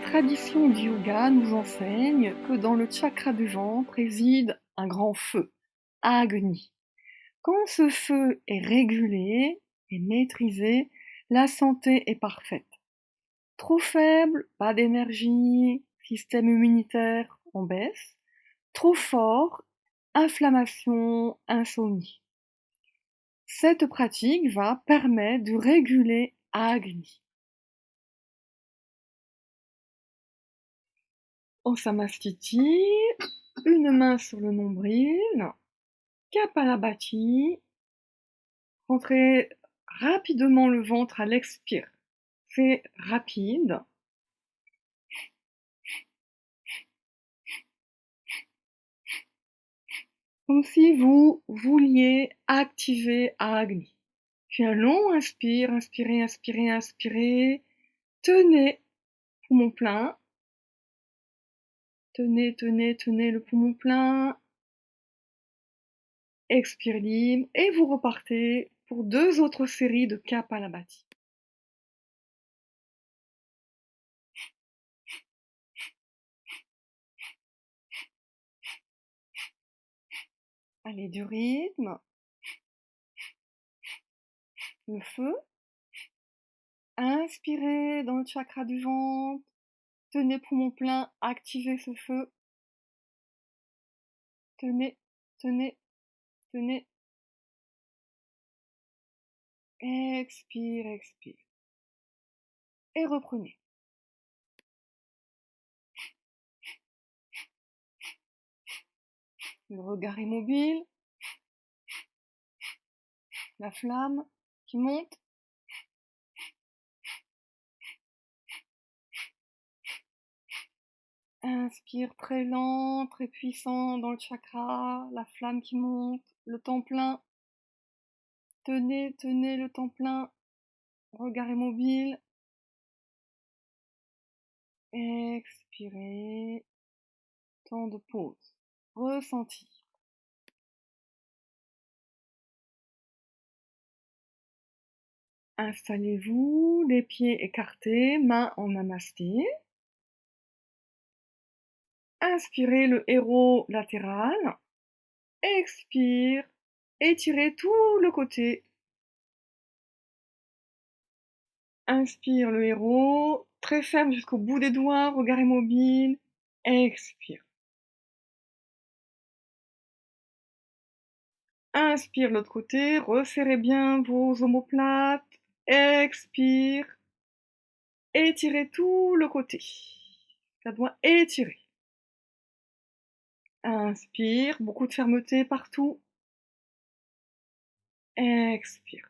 tradition du yoga nous enseigne que dans le chakra du ventre réside un grand feu, Agni. Quand ce feu est régulé et maîtrisé, la santé est parfaite. Trop faible, pas d'énergie, système immunitaire en baisse. Trop fort, inflammation, insomnie. Cette pratique va permettre de réguler Agni. On Samastiti, une main sur le nombril, Kapalabhati, rentrez rapidement le ventre à l'expire. C'est rapide. Comme si vous vouliez activer Agni. Puis un long inspire, inspirez, inspirez, inspirez. Tenez, poumon plein. Tenez, tenez, tenez le poumon plein. Expire libre. Et vous repartez pour 2 autres séries de Kapalabhati. Allez, du rythme. Le feu. Inspirez dans le chakra du ventre. Tenez poumon plein, activez ce feu. Tenez, tenez, tenez. Expire, expire. Et reprenez. Le regard immobile. La flamme qui monte. Inspire très lent, très puissant dans le chakra. La flamme qui monte. Le temps plein. Tenez, tenez le temps plein. Regard immobile. Expirez. Temps de pause. Ressenti. Installez-vous, les pieds écartés, mains en namasté. Inspirez le héros latéral. Expire. Étirez tout le côté. Inspire le héros. Très ferme jusqu'au bout des doigts. Regard immobile. Expire. Inspire l'autre côté. Resserrez bien vos omoplates. Expire. Étirez tout le côté. Ça doit étirer. Inspire. Beaucoup de fermeté partout. Expire.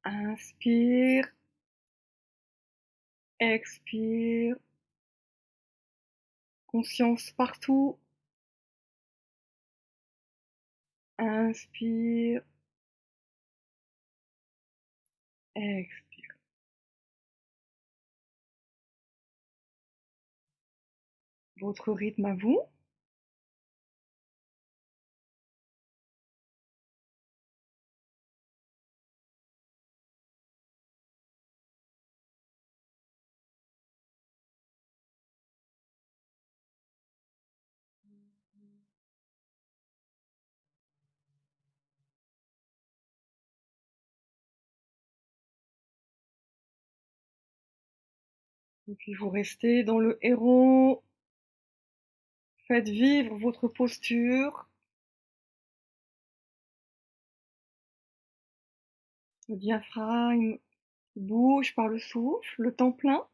Inspire. Expire. Conscience partout. Inspire. Expire. Votre rythme à vous. Et puis vous restez dans le héros. Faites vivre votre posture. Le diaphragme bouge par le souffle, le temps plein.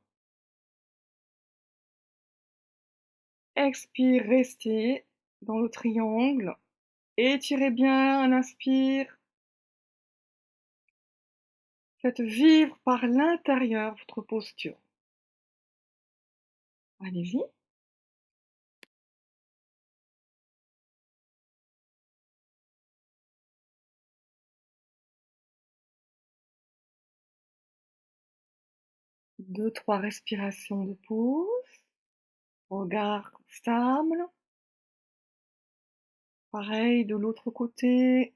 Expire, restez dans le triangle. Étirez bien un inspire. Faites vivre par l'intérieur votre posture. Allez-y. Deux, trois respirations de pause. Regard stable. Pareil de l'autre côté.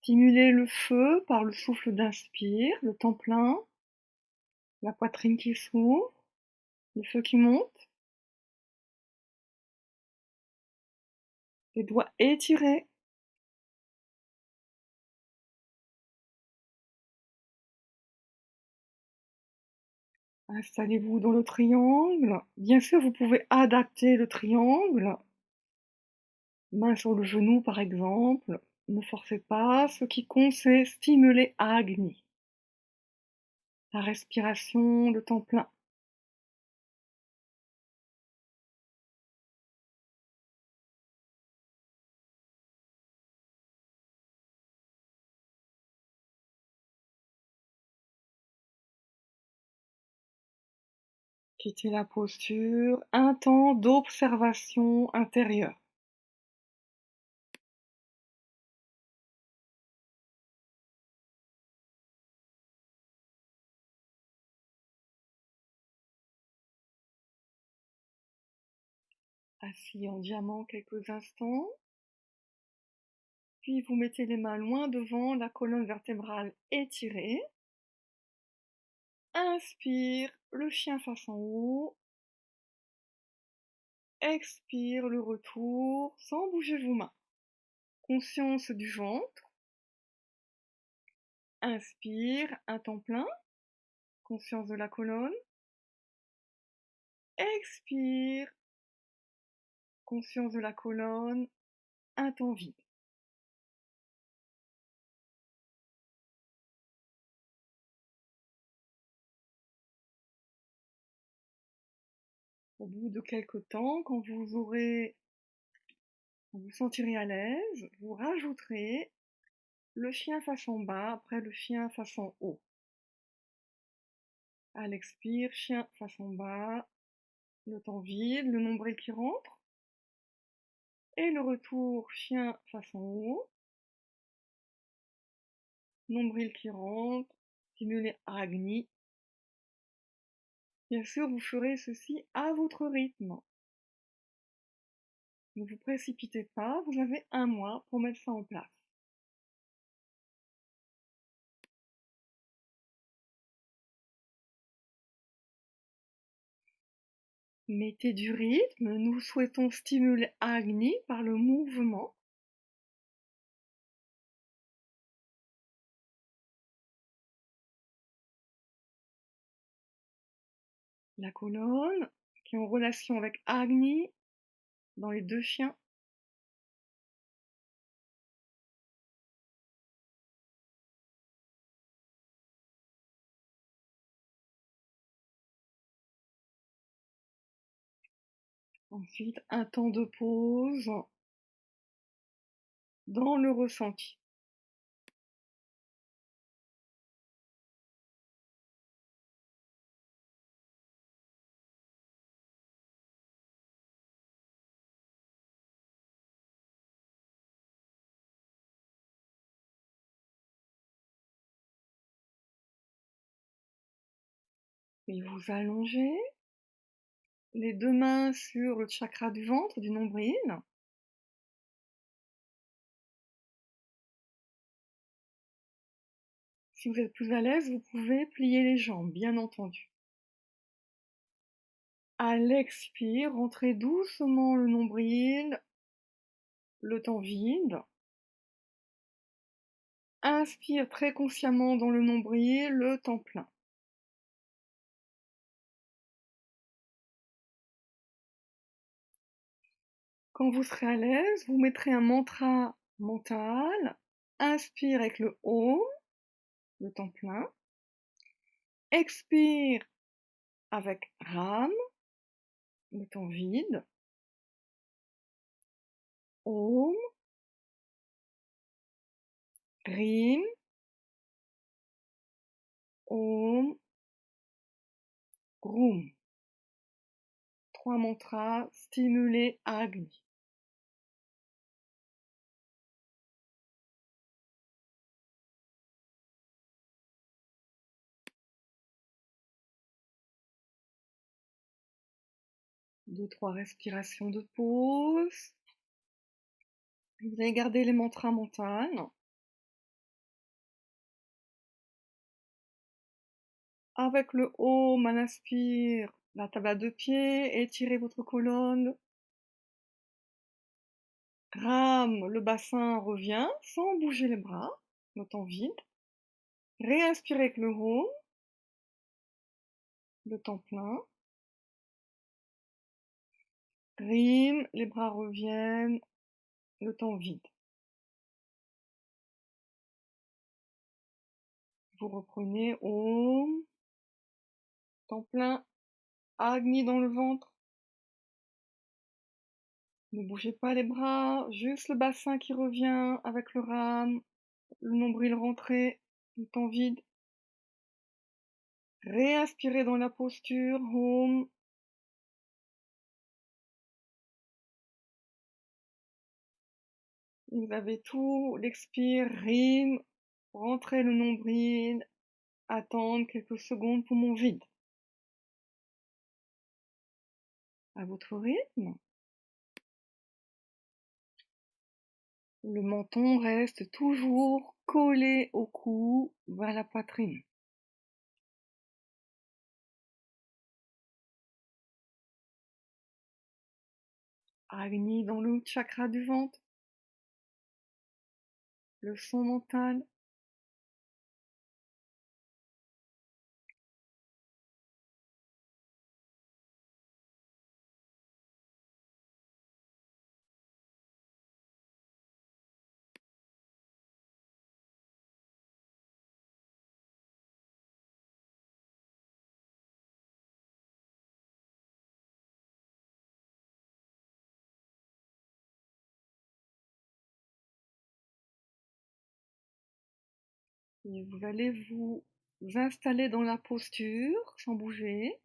Stimulez le feu par le souffle d'inspire, le temps plein, la poitrine qui s'ouvre, le feu qui monte, les doigts étirés. Installez-vous dans le triangle. Bien sûr, vous pouvez adapter le triangle. Main sur le genou, par exemple. Ne forcez pas. Ce qui compte, c'est stimuler Agni. La respiration, le temps plein. Quittez la posture. Un temps d'observation intérieure. Assis en diamant quelques instants. Puis vous mettez les mains loin devant, la colonne vertébrale étirée. Inspire, le chien face en haut. Expire, le retour, sans bouger vos mains. Conscience du ventre. Inspire, un temps plein. Conscience de la colonne. Expire, conscience de la colonne, un temps vide. Au bout de quelques temps, quand vous sentirez à l'aise, vous rajouterez le chien face en bas après le chien face en haut. À l'expire, chien face en bas, le temps vide, le nombril qui rentre. Et le retour, chien face en haut, nombril qui rentre, stimulé Agni. Bien sûr, vous ferez ceci à votre rythme. Ne vous précipitez pas, vous avez un mois pour mettre ça en place. Mettez du rythme, nous souhaitons stimuler Agni par le mouvement. La colonne, qui est en relation avec Agni, dans les deux chiens. Ensuite, un temps de pause dans le ressenti. Et vous allongez les deux mains sur le chakra du ventre, du nombril. Si vous êtes plus à l'aise, vous pouvez plier les jambes, bien entendu. À l'expire, rentrez doucement le nombril, le temps vide. Inspire très consciemment dans le nombril, le temps plein. Quand vous serez à l'aise, vous mettrez un mantra mental. Inspire avec le Om, le temps plein. Expire avec Ram, le temps vide. Om, Rim, Om, Rum. 3 mantras stimulés à Agni. Deux, trois respirations de pause. Vous allez garder les mantras mentales. Avec le Om, à l'inspire, la table à deux pieds, étirez votre colonne. Ram, le bassin revient sans bouger les bras, le temps vide. Réinspirez avec le Om, le temps plein. Rim, les bras reviennent, le temps vide. Vous reprenez Om, temps plein, Agni dans le ventre. Ne bougez pas les bras, juste le bassin qui revient avec le Ram, le nombril rentré, le temps vide. Réinspirez dans la posture, Om. Vous avez tout, l'expire, Rim, rentrez le nombril, attendre quelques secondes, poumon vide. À votre rythme. Le menton reste toujours collé au cou, vers la poitrine. Agni dans le chakra du ventre. Le son mental. Et vous allez vous installer dans la posture sans bouger.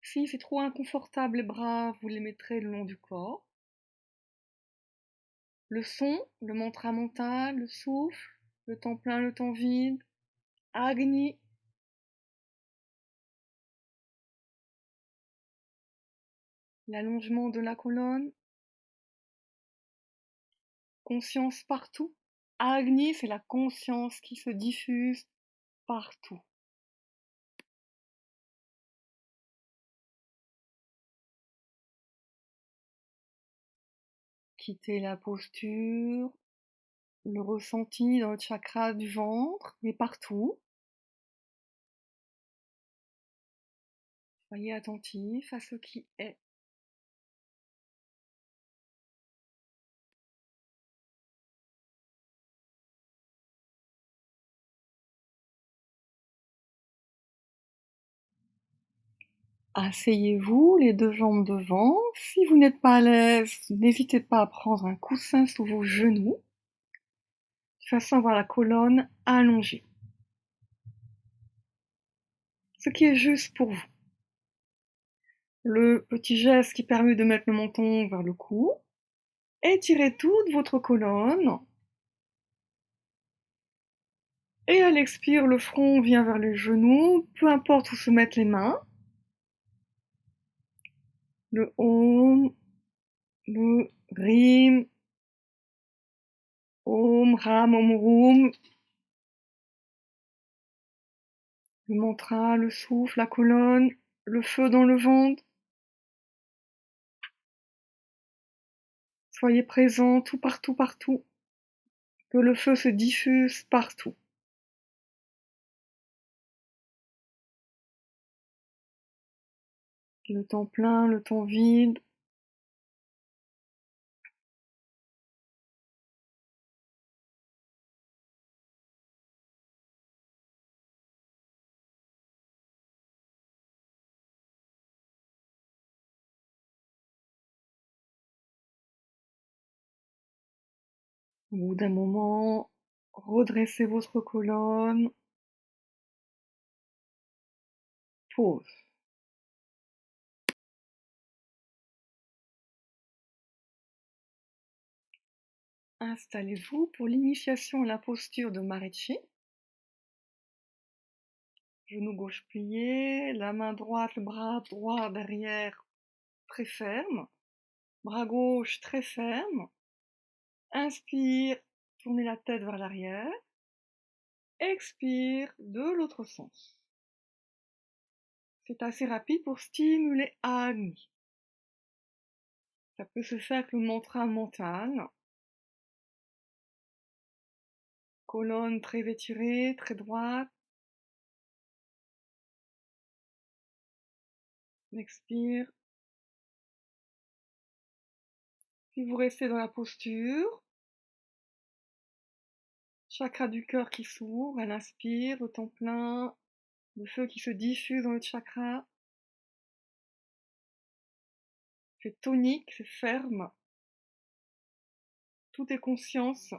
Si c'est trop inconfortable les bras, vous les mettrez le long du corps. Le son, le mantra mental, le souffle, le temps plein, le temps vide. Agni. L'allongement de la colonne. Conscience partout. Agni, c'est la conscience qui se diffuse partout. Quittez la posture, le ressenti dans le chakra du ventre, mais partout. Soyez attentif à ce qui est. Asseyez-vous, les deux jambes devant. Si vous n'êtes pas à l'aise, n'hésitez pas à prendre un coussin sous vos genoux, de façon à avoir la colonne allongée. Ce qui est juste pour vous. Le petit geste qui permet de mettre le menton vers le cou. Étirez toute votre colonne. Et à l'expire, le front vient vers les genoux, peu importe où se mettent les mains. Le Om, le Rim, Om, Ram, Om, Rum. Le mantra, le souffle, la colonne, le feu dans le ventre. Soyez présents tout partout, partout. Que le feu se diffuse partout. Le temps plein, le temps vide. Au bout d'un moment, redressez votre colonne. Pause. Installez-vous pour l'initiation à la posture de Marichi. Genou gauche plié, la main droite, le bras droit derrière très ferme. Bras gauche très ferme. Inspire, tournez la tête vers l'arrière. Expire de l'autre sens. C'est assez rapide pour stimuler Agni. Ça peut se faire avec le mantra mental. Colonne très étirée, très droite. On expire. Puis vous restez dans la posture. Chakra du cœur qui s'ouvre, elle inspire, le temps plein, le feu qui se diffuse dans le chakra. C'est tonique, c'est ferme. Tout est conscience.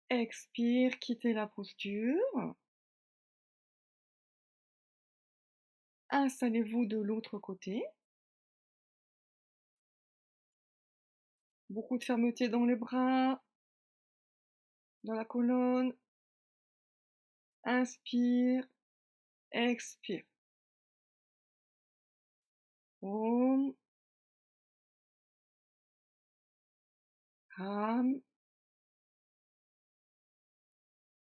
Expire, quittez la posture. Installez-vous de l'autre côté. Beaucoup de fermeté dans les bras, dans la colonne. Inspire, expire. Om, Ram,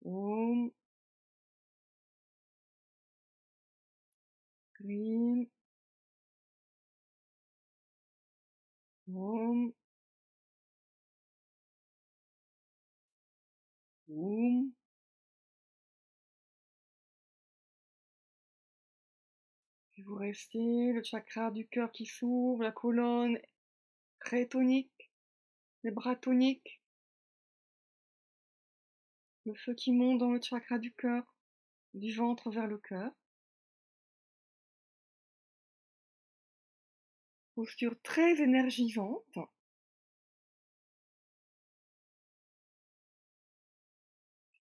Om, Grim, Om, Om. Puis vous restez, le chakra du cœur qui s'ouvre, la colonne très tonique, les bras toniques, le feu qui monte dans le chakra du cœur, du ventre vers le cœur. Posture très énergisante.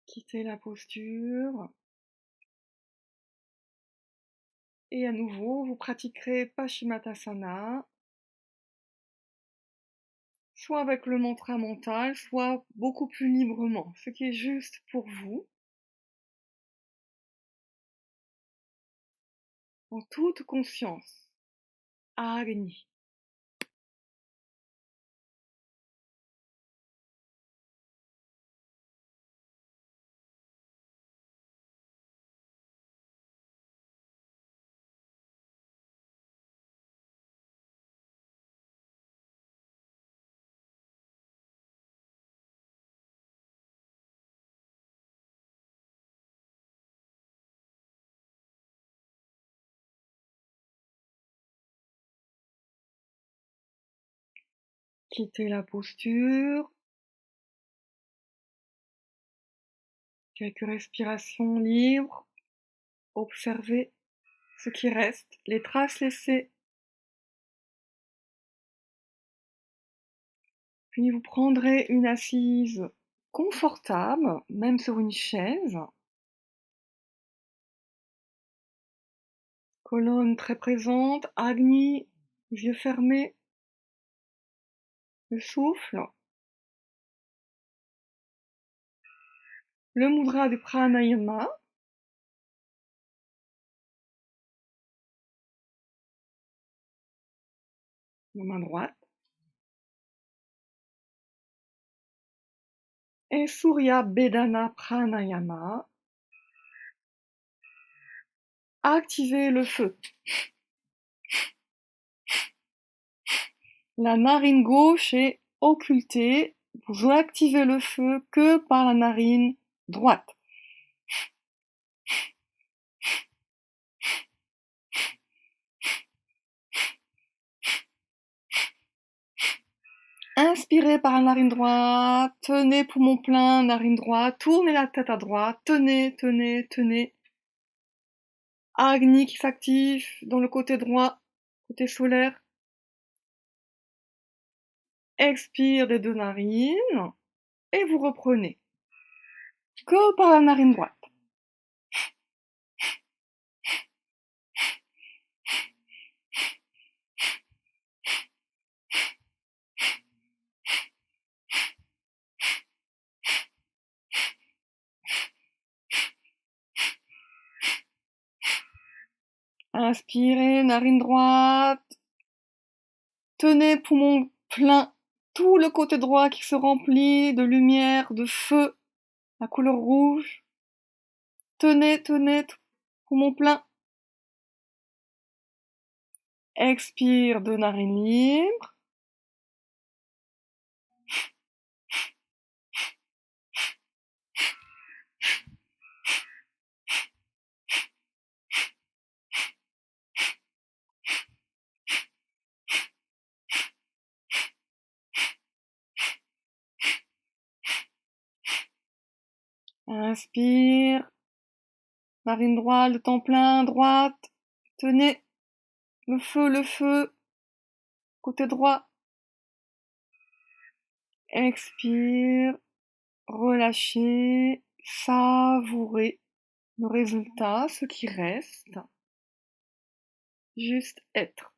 Quittez la posture. Et à nouveau, vous pratiquerez Paschimottanasana, soit avec le mantra mental, soit beaucoup plus librement, ce qui est juste pour vous, en toute conscience. Agni. Quittez la posture. Quelques respirations libres. Observez ce qui reste, les traces laissées. Puis vous prendrez une assise confortable, même sur une chaise. Colonne très présente, Agni, yeux fermés, le souffle. Le mudra du pranayama. La main droite. Et Surya Bedana Pranayama. Activez le feu. La narine gauche est occultée. Vous activez le feu que par la narine droite. Inspirez par la narine droite, tenez poumon plein, narine droite, tournez la tête à droite, tenez, tenez, tenez. Agni qui s'active dans le côté droit, côté solaire. Expire des deux narines et vous reprenez. Que par la narine droite. Inspirez, narine droite. Tenez poumon plein, tout le côté droit qui se remplit de lumière, de feu. la couleur rouge. Tenez, tenez, poumon plein. Expire de narine libre. Inspire. Narine droite, le temps plein, droite. Tenez. Le feu. Côté droit. Expire. Relâchez. Savourez le résultat, ce qui reste. Juste être.